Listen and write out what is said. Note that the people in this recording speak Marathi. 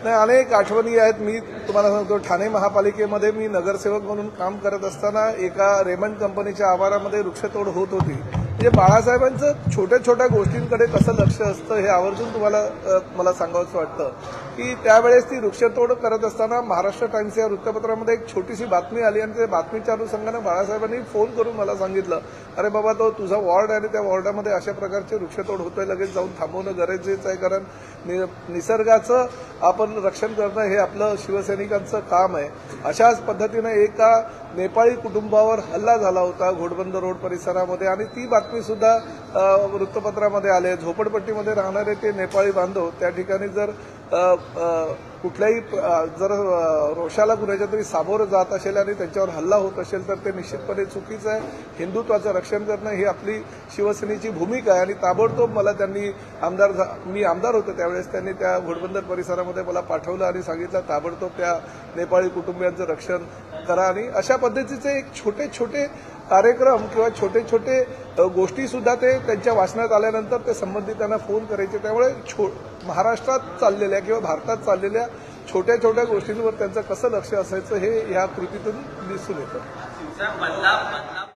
नाही, अनेक आठवणी आहेत. मी तुम्हाला सांगतो, ठाणे महापालिकेमध्ये मी नगरसेवक म्हणून काम करत असताना एका रेमंड कंपनीच्या आवारामध्ये वृक्षतोड होत होती. म्हणजे बाळासाहेबांचं छोट्या छोट्या गोष्टींकडे कसं लक्ष असतं हे आवर्जून तुम्हाला मला सांगावंसं वाटतं की त्यावेळेस ती वृक्षतोड करत असताना महाराष्ट्र टाइम्स या वृत्तपत्रामध्ये एक छोटीशी बातमी आली आणि त्या बातमीच्या अनुषंगानं बाळासाहेबांनी फोन करून मला सांगितलं, अरे बाबा, तो तुझा वॉर्ड आहे आणि त्या वॉर्डामध्ये अशा प्रकारचे वृक्षतोड होतोय, लगेच जाऊन थांबवणं गरजेचं आहे, कारण निसर्गाचं आपण रक्षण करणं हे आपलं शिवसैनिकांचं काम आहे. अशाच पद्धतीनं एका नेपाळी कुटुंबावर हल्ला झाला होता घोडबंदर रोड परिसरामध्ये आणि ती बातमी सुद्धा वृत्तपत्रामध्ये आले. झोपडपट्टीमध्ये राहणारे ते नेपाळी बांधव त्या ठिकाणी जर कुठल्याही जर रोषाला कुणाच्या तरी सामोरं जात असेल आणि त्यांच्यावर हल्ला होत असेल तर ते निश्चितपणे चुकीचं आहे. हिंदुत्वाचं रक्षण करणं ही आपली शिवसेनेची भूमिका आहे आणि ताबडतोब मला त्यांनी मी आमदार होतो त्यावेळेस त्यांनी त्या घोडबंदर परिसरामध्ये मला पाठवलं आणि सांगितलं ताबडतोब त्या नेपाळी कुटुंबियांचं रक्षण करा. आणि अशा पद्धतीचे एक छोटे छोटे कार्यक्रम किंवा छोटे छोटे गोष्टी सुद्धा ते त्यांच्या वाचनात आल्यानंतर ते संबंधितांना फोन करायचे. त्यामुळे महाराष्ट्रात चाललेल्या किंवा भारतात चाललेल्या छोट्या छोट्या गोष्टींवर त्यांचं कसं लक्ष असायचं हे या कृतीतून दिसून येतं.